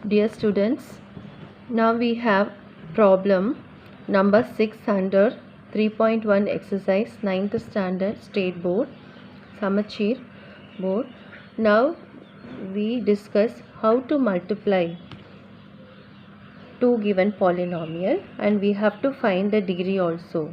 Dear students, now we have problem number 6 under 3.1 exercise 9th standard state board, Samachir board. Now we discuss how to multiply two given polynomial and we have to find the degree also.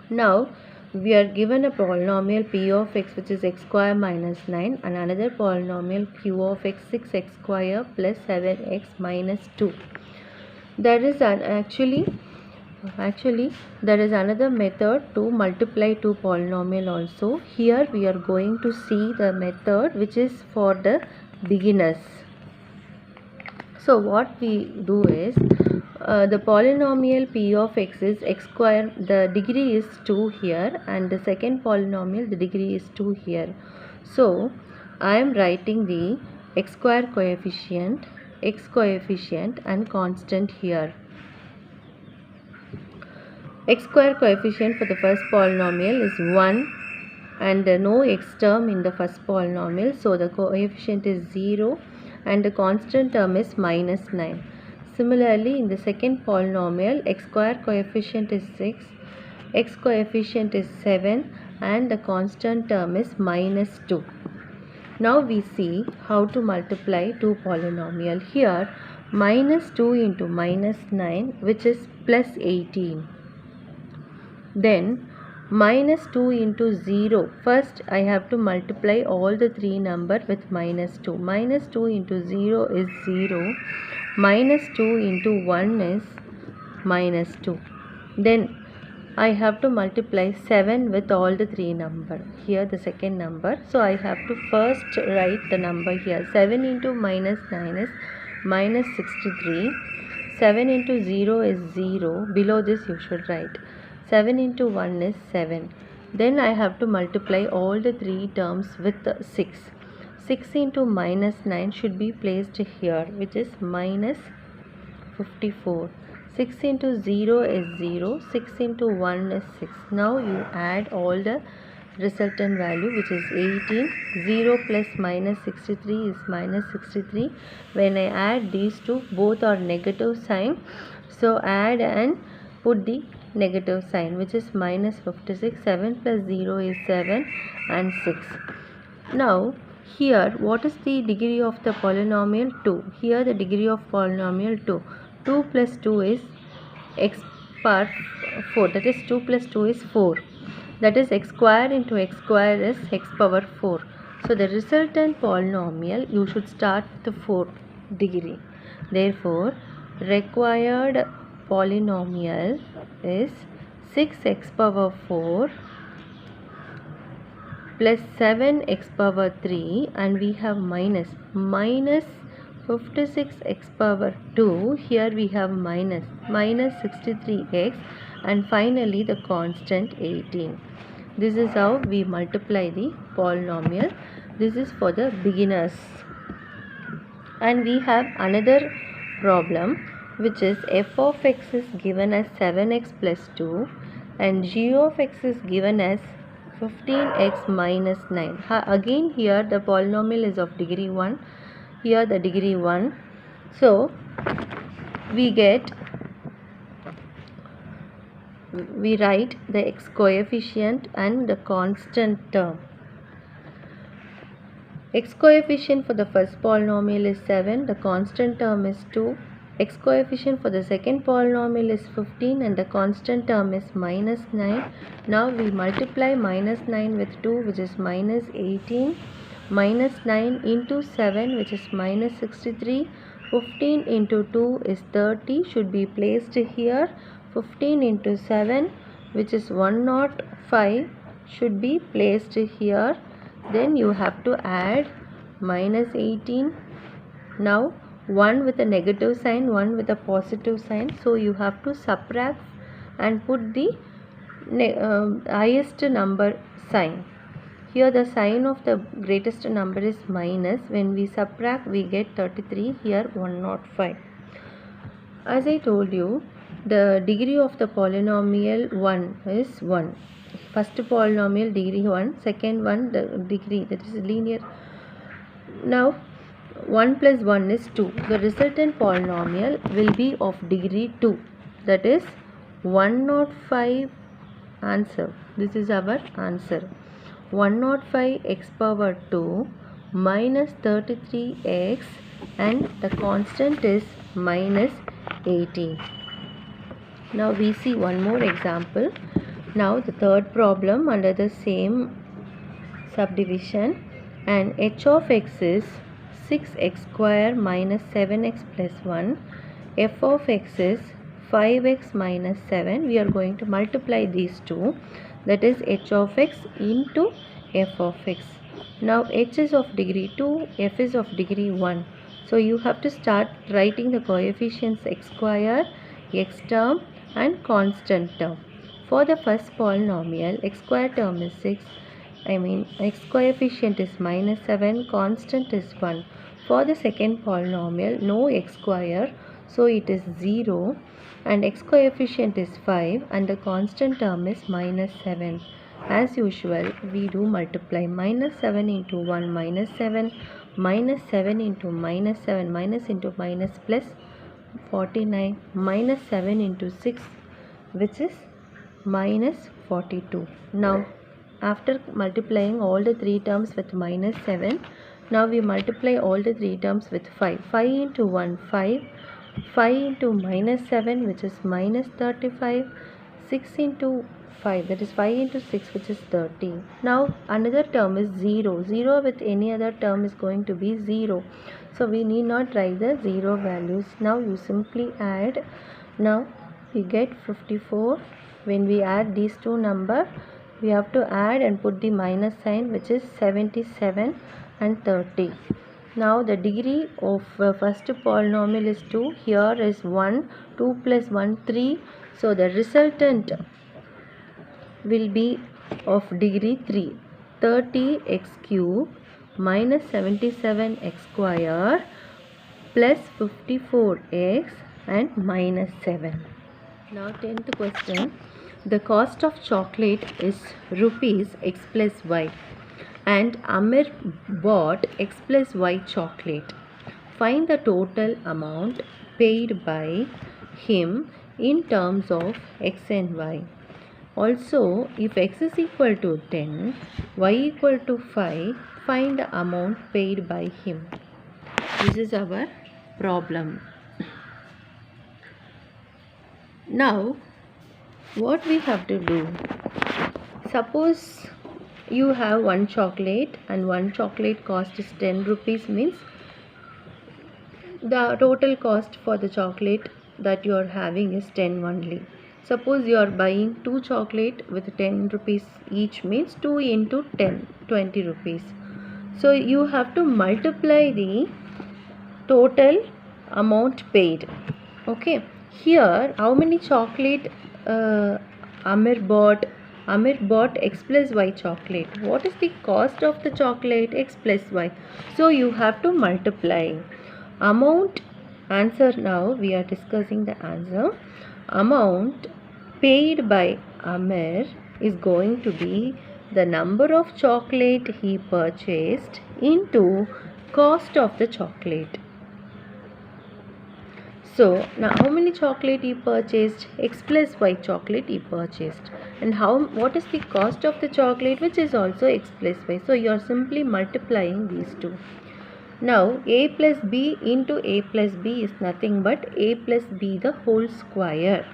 Now we are given a polynomial p of x which is x square minus 9 and another polynomial q of x 6x square plus 7x minus 2. There is actually there is another method to multiply two polynomial also. Here we are going to see the method which is for the beginners. So what we do is the polynomial p of x is x square, the degree is 2 here, and the second polynomial the degree is 2 here. So I am writing the x square coefficient and constant here. X square coefficient for the first polynomial is 1 and no x term in the first polynomial, so the coefficient is 0 and the constant term is minus 9. Similarly, in the second polynomial, x square coefficient is 6, x coefficient is 7 and the constant term is minus 2. Now we see how to multiply two polynomial. Here minus 2 into minus 9 which is plus 18. Then minus 2 into 0. First I have to multiply all the three numbers with minus 2. Minus 2 into 0 is 0. Minus 2 into 1 is minus 2. Then I have to multiply 7 with all the three numbers. Here the second number. So I have to first write the number here. 7 into minus 9 is minus 63. 7 into 0 is 0. Below this you should write. 7 into 1 is 7. Then I have to multiply all the three terms with 6. 6 into minus 9 should be placed here, which is minus 54. 6 into 0 is 0. 6 into 1 is 6. Now you add all the resultant value, which is 18. 0 plus minus 63 is minus 63. When I add these two, both are negative sign. So add and put the negative sign, which is minus 56. 7 plus 0 is 7 and 6. Now here what is the degree of the polynomial? 2. Here the degree of polynomial 2. 2 plus 2 is x power 4, that is 2 plus 2 is 4, that is x square into x square is x power 4. So the resultant polynomial you should start with the 4th degree. Therefore required polynomial is 6x power 4 plus 7x power 3 and we have minus 56x power 2. Here we have minus 63x and finally the constant 18. This is how we multiply the polynomial. This is for the beginners. And we have another problem, which is f of x is given as 7x plus 2 and g of x is given as 15x minus 9. Again here the polynomial is of degree 1. Here the degree 1. So we write the x coefficient and the constant term. X coefficient for the first polynomial is 7, the constant term is 2. X coefficient for the second polynomial is 15 and the constant term is minus 9. Now we multiply minus 9 with 2, which is minus 18. Minus 9 into 7, which is minus 63. 15 into 2 is 30, should be placed here. 15 into 7, which is 105, should be placed here. Then you have to add minus 18. Now 1 with a negative sign, 1 with a positive sign. So you have to subtract and put the highest number sign. Here the sign of the greatest number is minus. When we subtract we get 33. Here 105. As I told you, the degree of the polynomial 1 is 1. First polynomial degree 1, second one the degree, that is linear. Now 1 plus 1 is 2. The resultant polynomial will be of degree 2. That is 105 answer. This is our answer. 105 x power 2 minus 33x and the constant is minus 18. Now we see one more example. Now the third problem under the same subdivision, and h of x is 6x square minus 7x plus 1. F of x is 5x minus 7. We are going to multiply these two. That is h of x into f of x. Now h is of degree 2, f is of degree 1. So you have to start writing the coefficients x square, x term and constant term. For the first polynomial, x square term is 6. X coefficient is minus 7, constant is 1. For the second polynomial, no x square, so it is 0 and x coefficient is 5 and the constant term is minus 7. As usual, we do multiply. Minus 7 into 1 minus 7, minus 7 into minus 7, minus into minus plus 49, minus 7 into 6 which is minus 42. Now after multiplying all the three terms with minus 7, now we multiply all the three terms with 5. 5 into 1, 5. 5 into minus 7 which is minus 35. 6 into 5, that is 5 into 6 which is 30. Now another term is 0. 0 with any other term is going to be 0. So we need not write the 0 values. Now you simply add. Now we get 54. When we add these two numbers, we have to add and put the minus sign which is 77 and 30. Now the degree of first polynomial is 2. Here is 1. 2 plus 1, 3. So the resultant will be of degree 3. 30x cube minus 77x square plus 54x and minus 7. Now 10th question. The cost of chocolate is rupees x plus y and Amir bought x plus y chocolate. Find the total amount paid by him in terms of x and y. Also, if x is equal to 10, y equal to 5, find the amount paid by him. This is our problem. Now, what we have to do? Suppose you have one chocolate and one chocolate cost is 10 rupees, means the total cost for the chocolate that you are having is 10 only. Suppose you are buying 2 chocolate with 10 rupees each, means 2 into 10, 20 rupees. So you have to multiply the total amount paid. Okay, here how many chocolate Amir bought? Amir bought x plus y chocolate. What is the cost of the chocolate? X plus y. So you have to multiply. Amount, answer, now we are discussing the answer. Amount paid by Amir is going to be the number of chocolate he purchased into cost of the chocolate. So now how many chocolate he purchased? X plus y chocolate he purchased. And what is the cost of the chocolate, which is also x plus y. So you are simply multiplying these two. Now a plus b into a plus b is nothing but a plus b the whole square.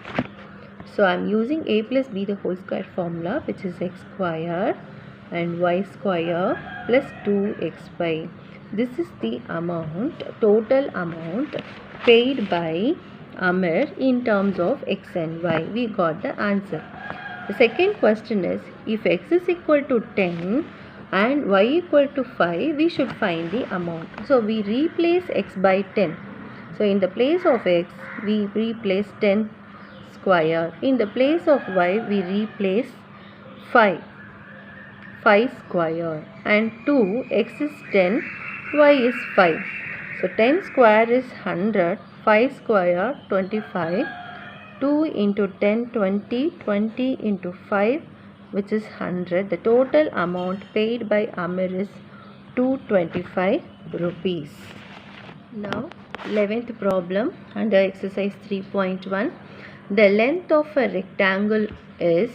So I am using a plus b the whole square formula, which is x square and y square plus 2xy. This is the amount, total amount paid by Amir in terms of x and y. We got the answer. The second question is, if x is equal to 10 and y equal to 5, we should find the amount. So we replace x by 10. So in the place of x, we replace 10 square. In the place of y, we replace 5 square. And 2, x is 10, y is 5. So 10 square is 100, 5 square 25, 2 into 10 20, 20 into 5 which is 100. The total amount paid by Amir is 225 rupees. Now 11th problem under exercise 3.1. The length of a rectangle is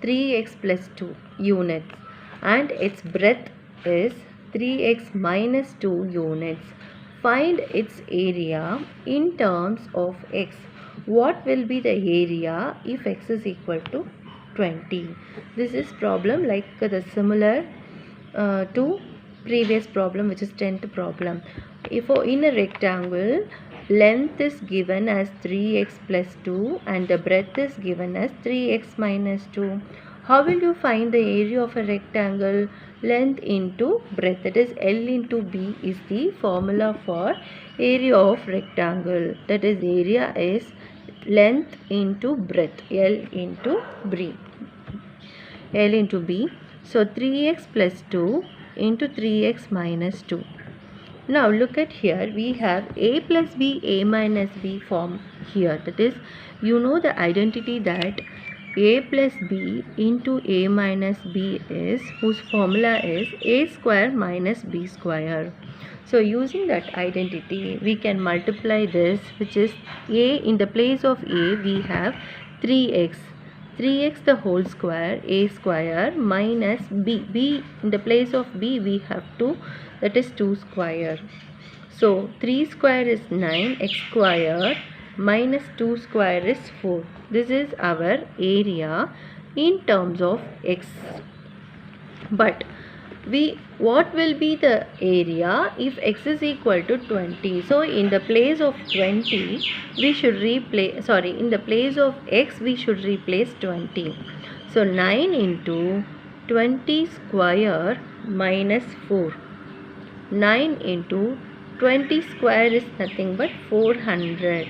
3x plus 2 units and its breadth is 3x minus 2 units. Find its area in terms of x. What will be the area if x is equal to 20? This is problem like the similar to previous problem, which is 10th problem. If in a rectangle, length is given as 3x plus 2 and the breadth is given as 3x minus 2. How will you find the area of a rectangle? Length into breadth, that is L into B is the formula for area of rectangle. That is, area is length into breadth, L into B. L into B. So 3x plus 2 into 3x minus 2. Now look at here, we have a plus b, a minus b form here. That is, you know the identity that a plus b into a minus b is, whose formula is a square minus b square. So using that identity, we can multiply this, which is a, in the place of a we have 3x. 3x the whole square, a square, minus b. b in the place of b we have 2, that is 2 square. So 3 square is 9, x square minus 2 square is 4. This is our area in terms of x. But what will be the area if x is equal to 20? So in the place of 20 we should replace, in the place of x we should replace 20. So 9 into 20 square minus 4. 9 into 20 square is nothing but 400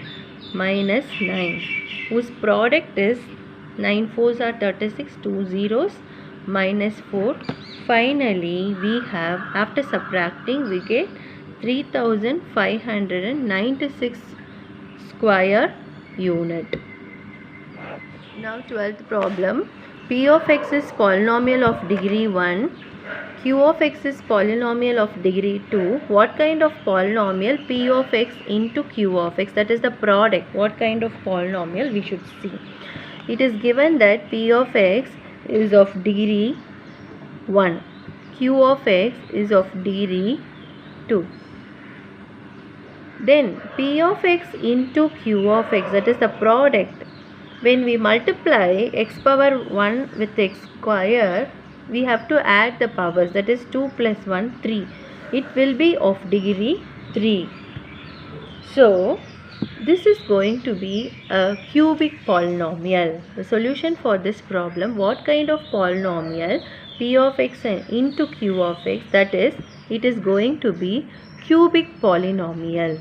minus 9, whose product is 9 4s are 36, 2 zeros minus 4. Finally, we have, after subtracting, we get 3596 square unit. Now 12th problem. P of x is polynomial of degree 1. Q of x is polynomial of degree 2. What kind of polynomial? P of x into Q of x, that is the product. What kind of polynomial we should see? It is given that P of x is of degree 1. Q of x is of degree 2. Then P of x into Q of x, that is the product. When we multiply x power 1 with x square, we have to add the powers, that is 2 plus 1, 3. It will be of degree 3. So this is going to be a cubic polynomial. The solution for this problem, what kind of polynomial? P of x into Q of x, that is, it is going to be cubic polynomial.